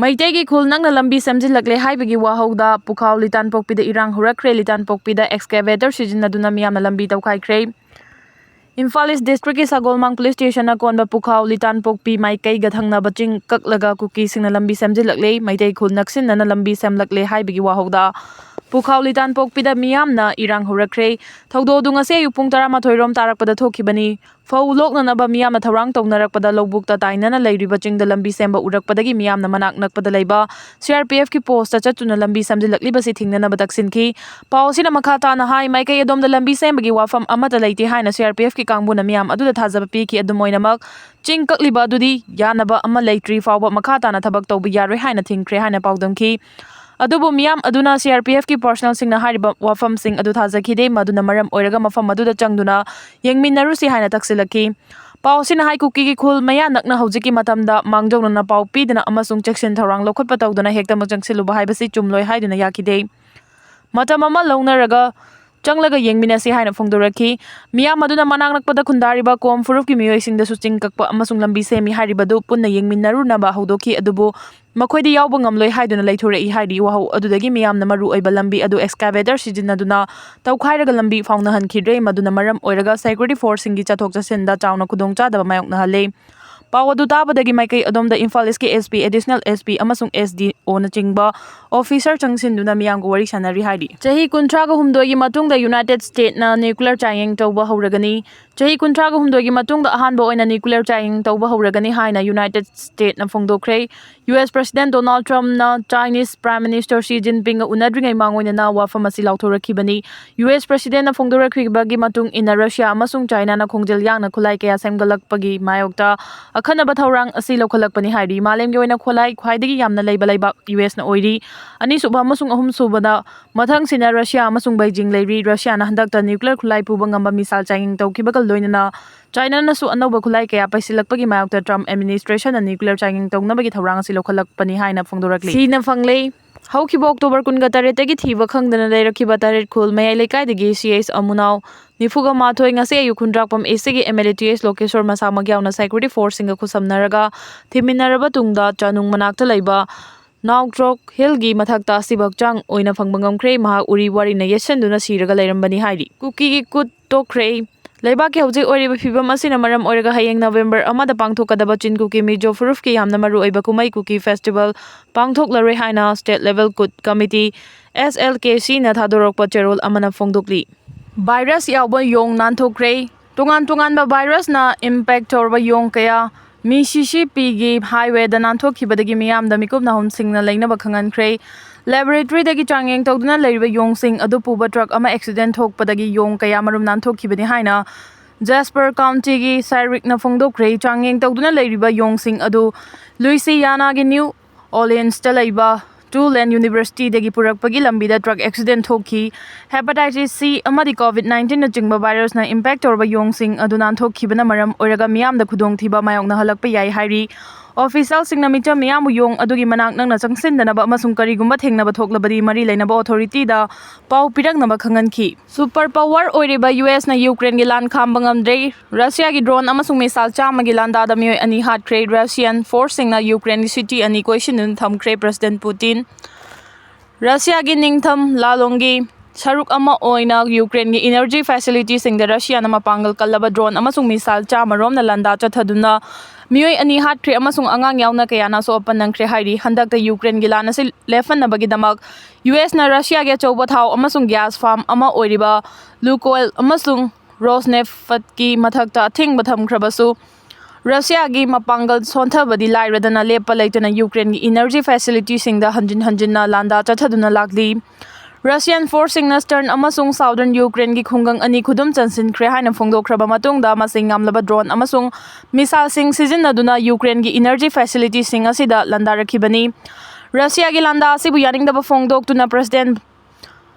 Meiteigi khul nangna lambi semjillakle haibagi wahauda pukhau litan pokpida irang hurakre litan pokpida excavator sijinnaduna miyamna lambi tawkhaikhre. Imphal East District ki Sagolmang Police Station na konba pukhau litan pokpi maikai ga thangnaba ching kaklaga Kuki Singna lambi semjillakle Meitei khul naksinna lambi semlakle haibagi wahauda pukhau litan pokpida miyamna irang hurakre. Thaudo dunga se yupung 12 rom tarakpada thokibani fau loknanaba miyamna tharang tawnarakpada lobukta tainana leiriba chingda lambi semba urakpadagi miyamna manak nakpada leiba CRPF ki post chatuna lambi samjilakliba si thingnanaba taksinki pausina makhata na hai maikai adomda lambi sembagi wafam amata leite haina CRPF ki kangbuna miyam aduda thajaba pi ki adumoinamak ching kakliba adudi yanaba ama leitri fawba makhata na thabak tawba yaroi haina thingkhre haina paudamki adubu miyam aduna CRPF ki personal singna hariba wafam sing adu thajaki de maduna maram oiraga mafam aduda changduna yengminarusi haina taksilaki pausina hai Kuki ki khul maya nakna hojiki matamda mangjongna pau pidina amasung section tharang lokhotpa tawduna hekta machangsiluba haibasi chumloi haiduna yakide matam ama launaraga changlaga yengminasi haina phongdoraki miyam aduna manang nakpada khundariba kom furuf ki miyoising da suching kakpa amasung lambi semi haribadu punna yengminaru naba haudoki adubu makhoi yawba ngamloi haiduna leithore haidi wahau adudagi miyam na maru oiba lambi adu excavator sijinnaduna tawkhairaga lambi fauna hankhidre maduna maram oiraga security force singi chathok chasinda chawna khudong chadaba mayokna hale pawadu tabadagi maikai adomda Imphal East ki SP additional SP amasung SDO na chingba officer changsinduna miyam go wari sanari haidi chahi 13 gi matungda United States na nuclear trying tawba hauragani chahi 13 gi matungda ahanba oina nuclear trying tawba hauragani haina United States na phongdokhre US President Donald Trump na Chinese Prime Minister Xi Jinping unadringai mangoina na wafam asi lauthorakibani US President na phongdorakhibagi matung ina Russia amasung China na khongjel yang na khulai kaya semgalakpagi mayokta akhanaba thaurang asi lokhalakpani hairi malem gi oina kholai khwaidagi yamna leiba US na oiri ani suba amasung ahum subada mathang sina Russia amasung Beijing leiri Russia na handakta nuclear khulai puba ngamba misal changing tawkibagal loinana China na su anauba khulai kaya paisilakpagi mayokta Trump administration na nuclear changing tawnabagi thaurang asi lokhalakpani haina phongdorakli Sina Fangle Haukiba October 18 tagi thiba khangdana leirakiba taret khul mayai lekaidagi CS amunau nifuga mathoi ngase ayu khundrakpam ACG MLTS Lokeshwar masamagyauna security force singa khusamnaraga thiminaraba tungda chanung manakta leiba Nautrok Hillgi mathakta sibakchang oina phangbangamkhre maha uri wari na yesanduna siraga leirambani hairi Kuki ki kut tokhrei Leiba ki hojik oiriba phibam asina maram oiraga hayeng November amada pangthokadaba chin Kuki mijo furuf ki yamna maru oiba kumai Kuki festival pangthoklaroi haina state level kut committee SLKC na thadorokpa cherol amana phongdokli virus yawba yong nanthokre tungan ba virus na impact torba yong kaya Mississippi gi highway da nanthokibadagi miyam da mikup na hom singna leinaba khangankhre laboratory dagi changeng tawduna leiriba yong sing adu puba truck ama accident thokpadagi yong kaya marum nanthokibani haina Jasper County gi Cyric na phongdokre changeng tawduna leiriba yong sing adu Louisiana gi New Orleans ta leiba Tulane University dagi purakpagi lambida truck accident thoki hepatitis C amadi COVID-19 na chingba virus na impact torba yong sing adu nanthokibana maram oiraga miyam da khudong thiba mayokna halakpa yai hairi official singna micha miyam yong adugi manak nangna changsindanaba amasung karigumba thengnaba thoklabadi mari leinaba authority da pau piraknaba khanganki super power oiriba US na Ukraine gi lan khambangamdre Russia gi drone amasung missile chama gi landa da mioi ani hatkre Russian forcing na Ukraine gi city ani question thamkre President Putin Russia gi ningtham lalongi Saruk ama oina Ukraine gi energy facilities sing da Russia na mapangal kalaba drone amasung missile chama rom na landa chathaduna mioi ani hatkre amasung angang yauna kayana so panangkhre hairi handakta Ukraine gi lana se lefan na bagi damak US na Russia gi chawba thau amasung gas farm ama oiriba Lukoil amasung Rosneft ki mathakta thingba thamkhrabasu Russia gi mapangal sonthabadi lairadana lepa leitana Ukraine gi energy facilities sing da hanjin na landa chathaduna lakli Russian forcing na stern amasung southern Ukraine gi khungang ani khudum chansin khre haina phongdokhraba matungda masing ngamlaba drone amasung missile sing sijinnaduna Ukraine gi energy facility sing asida landa rakhibani Russia gi landa asibu yaningdaba phongdoktuna President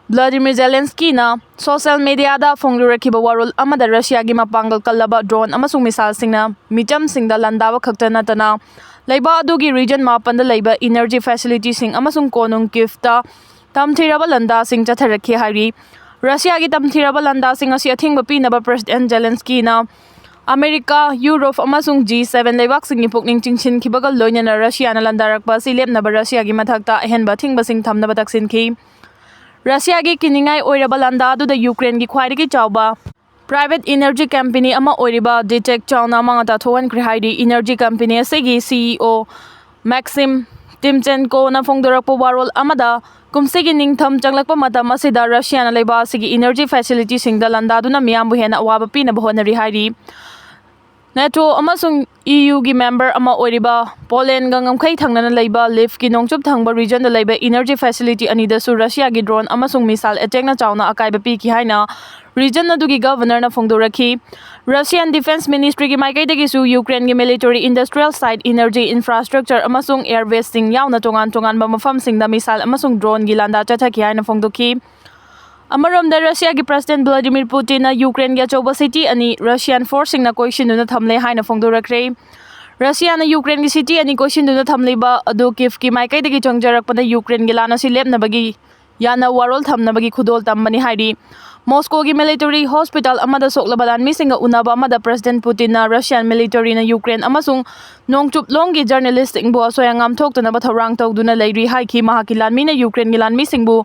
Vladimir Zelensky na social media da phongdurakhiba warul amada Russia gi mapangal kallaba drone amasung missile sing na micham sing da landawa khaktana tana leiba adugi region mapan da leiba energy facility sing amasung konung kifta tamthiraba landa sing chatharakhi hari Russia gi tamthiraba landa sing asi athingba pinaba President Zelensky na America, Europe amasung G7 leibaksingi pukning chingsinkibaga loinana Russia na landarakpa si lepnaba Russia gi mathakta ahenba thingbasing thamnaba taksinki. Russia gi kiningai oiraba landa aduda Ukraine gi khwaidagi chawba private energy company ama oiriba Detect chawna mangata thowankri haidi energy company asegi CEO Maxim Timchenko na phongdorakpa warol amada kumsigi ningtham changlakpa matam asida Russia na leiba asigi energy facility singda landa aduna miyambu hena awaba pinaba honari haidi. NATO amasung EU gi member ama oiriba Poland ga ngamkhai thangnana leiba Lviv ki nongchup thangba region da leiba energy facility anida su Russia gi drone amasung missile attack na chawna akaiba pi ki haina region na dugi governor na phongdorakhi. Russian Defense Ministry gi maikai dagi su Ukraine gi military industrial site energy infrastructure amasung air base sing yauna tongan ba mafam sing da missile amasung drone gi landa chathaki haina phongdokhi. Amarom da Russia gi President Vladimir Putin na Ukraine gi choba city ani Russian forcing na question na thamle haina phongdorakre. Russia na Ukraine gi city ani question na thamle ba adu Kiev ki maikai dagi chongjarak pada Ukraine gi lana si lepna bagi yana warol thamna bagi khudol tambani haidi. Moscow gi military hospital amada soklabalan misinga unaba amada President Putin na Russian military na Ukraine amasung nongchup longi journalist ingbo asoyangam thoktana ba tharang tawduna leiri haiki mahakilan mi na Ukraine gi lan misingbu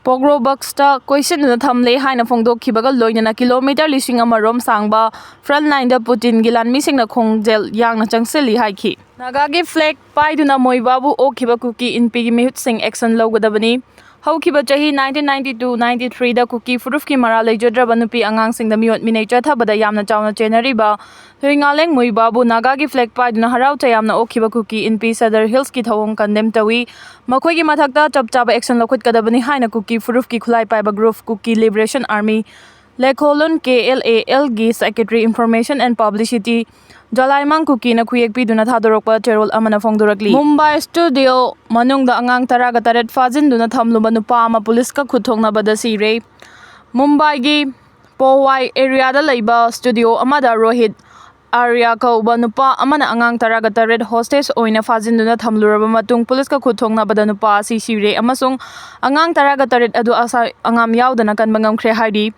Pogrovskta question na thamle haina phongdokhibaga loinana kilometer lising amarom sangba front line da Putin gilan mising na khongjel yangna changseli haiki. Naga gi flag paiduna moibabu okhiba Kuki inpi gi mihut sing action logadabani. Haukiba chahi 1992-93 da Kuki furuf ki mara leijodraba nupi angang sing da miot minei chathabada yamna chawna chenariba Huingaleng moibabu Naga gi flag paiduna harau chayamna okhiba Kuki inpi Sadar Hills ki thawong condemn tawi makhoi gi mathakta chapchaba action lokhut kadabani haina Kuki furuf ki khulai paiba group Kuki Liberation Army Lekholon KLAL gi Secretary Information and Publicity Jalaimang Kuki na khuyek piduna thadorokpa cherol amana phongdorakli. Mumbai studio manungda angang taraga taret fajinduna thamluba nupa ama police ka khuthongna bada sire. Mumbai gi Powai area da leiba studio amada Rohit Arya kauba nupa amana angang taraga taret hostage oina fajinduna thamluraba matung police ka khuthongna bada nupa si sire amasung angang taraga taret adu asa angam yaudana kan bangamkhre haidi.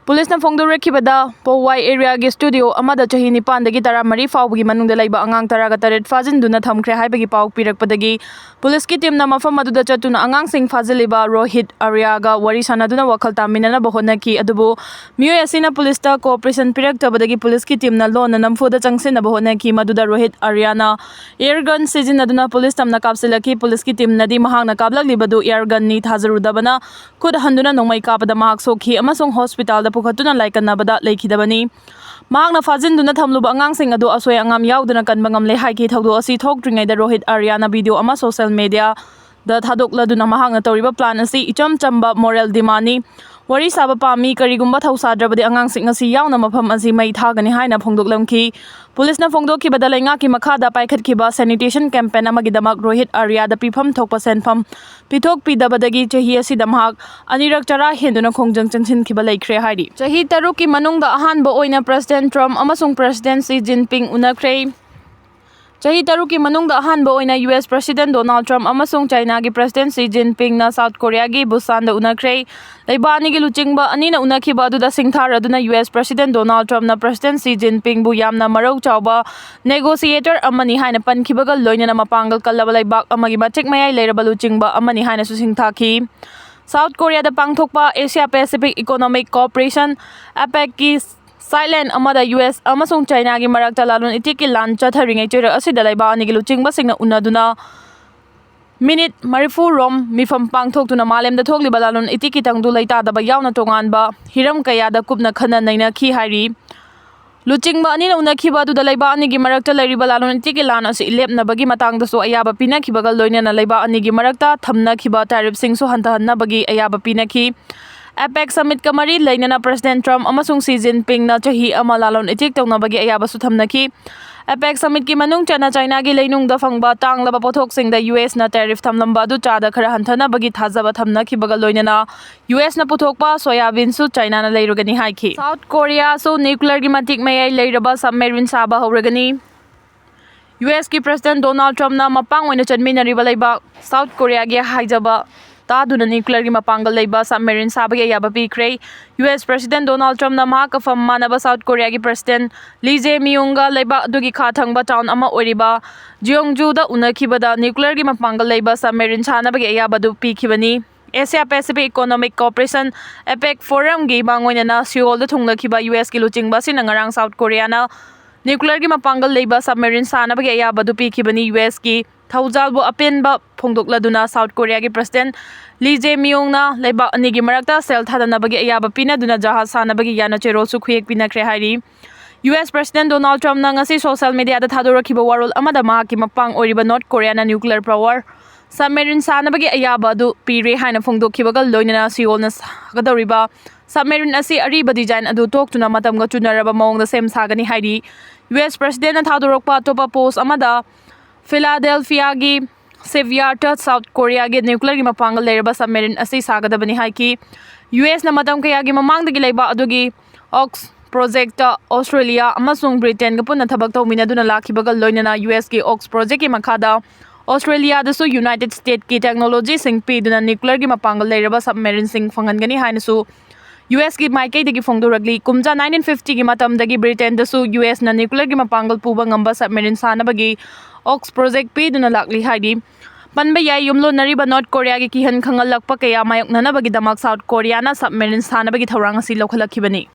Police na phongdorakhibada Powai area gi studio amada chahi nipan dagi tara mari fawgi manungda leiba angang taraga taret fajinduna thamkhre haibagi pauk pirakpadagi police ki team na mafam aduda chatuna angang sing fajiliba Rohit Arya ga wari sanaduna wakhal taminana bahonaki adubu miyoi asina police ta cooperation piraktabadagi police ki team na lon na namfoda changsina bahonaki maduda Rohit Arya na air gun sijinaduna police tamna kapsilaki police ki team nadi mahang na kablak air gun ni thazarudabana khud handuna nongmai kapada mahak sokhi amasung hospital da pukhatuna laikana bada leikhidabani mahakna fajinduna thamluba angang sing adu asoi angam yauduna kanbangam le haiki thawdo asi thokdringai da Rohit Arya na video ama social media da thadokladuna mahakna toriba plan asi icham chamba moral dimani wari saba pami karigumba thausadrabadi angang sing asi yauna mafam asi mai thagani haina phongdoklamki police na phongdokhi badalenga ki makhada paikhatkhiba sanitation campaign amagidamak Rohit Arya da pifam thokpa senfam pithok pidabadagi chahi asi damhak anirak chara henduna khongjang chanchin khiba laikhre haidi chahi taruk ki manungda ahanba oina President Trump amasung President Xi Jinping unakre Chahi taruki manungda ahanba oina US President Donald Trump amasung China gi President Xi Jinping na South Korea gi Busan da unakre leibani gi luchingba anina unakhiba aduda singthar aduna US President Donald Trump na President Xi Jinping bu yamna marau chawba negotiator amani haina pankhibaga loinana mapangal kallaba leibak amagi matik mayai leiraba luchingba amani haina su singthaki South Korea da pangthokpa Asia Pacific Economic Cooperation APEC ki Silent amada US amasung China gi marakta lalun itiki lan chatharingai chira asida laiba ani gi luchingba singna unaduna minute Manipur rom mifam pangthok tuna malem da thokli balalun itiki tangdu laita da ba yauna tongan ba hiram kaya da kupna khana naina khi hairi luchingba ani na unakhiba du da laiba ani gi marakta lairi balalun itiki lan asi lepna bagi matang da so ayaba pina khibaga loina na laiba ani gi marakta thamna khiba tarif sing so hanta hanna bagi ayaba pina khi APEC Summit Kamari Lainana President Trump amasung Xi Jinping na chahi ama lalon itik tawna bagi ayaba su thamnaki APEC Summit ki manung chana China gi leinung da fangba tanglaba pothok sing da US na tariff thamlamba du chada khara hanthana bagi thajaba thamnaki baga loinana US na puthokpa soyabin su China na leirugani haiki South Korea so nuclear gi matik mayai leiraba submarine saba horagani US ki President Donald Trump na mapang oina chanminariba leiba South Korea gi haijaba तादुना nuclear की मपांगल लेबा submarine साबगे याबा पीख्रे US President Donald Trump na mahakafam manaba South Korea ki President Lee Jae-myungga leiba adugi khathangba town ama oiriba Jeongju da unakhibada nuclear ki mapangal leiba submarine chanabagi ayabadu pikhibani Asia Pacific Economic Cooperation APEC Forum gi bangoina Seoul da thungnakhiba US ki luchingba sina ngarang South Korea na nuclear ki mapangal leiba submarine chanabagi ayabadu pikhibani US ki Thaujalbo apenba phongdokladuna South Korea ki President Lee Jae-myungna leiba anigi marakta sel thadanabagi ayaba pinaduna jahaz sanabagi yana cherol su khuyek pinakhre hairi US President Donald Trump na ngasi social media da thadorakhiba warol amada mahaki mapang oiriba North Korea na nuclear power submarine sanabagi ayaba du pire haina phongdokhibaga loinana Seoul na gadoriba submarine asi ariba design adu toktuna matamga chunaraba mawngda sem sagani hairi US President na thadorakpa topa post amada Philadelphia gi Sevier South Korea gi nuclear gi mapangal leraba submarine asi sagadabani haiki US na matam kaya gi mamangdagi leiba adugi Ox project Australia amasung Britain ga punna thabak tawminaduna lakhibaga loinana US gi Ox project gi makhada Australia dasu United States ki technology sing piduna nuclear gi mapangal leraba submarine sing fangangani hainasu US ki maikai dagi phongdoragli kumja 1950 gi matam dagi Britain dasu US na nuclear gi mapangal puba ngamba submarine sanabagi Ox project piduna lakli haidi panba yai yumlo nariba North Korea gi kihan khangal lakpa kaya mayok nanabagi damak South Korea na submarine sanabagi thawrang asi lokhalakibani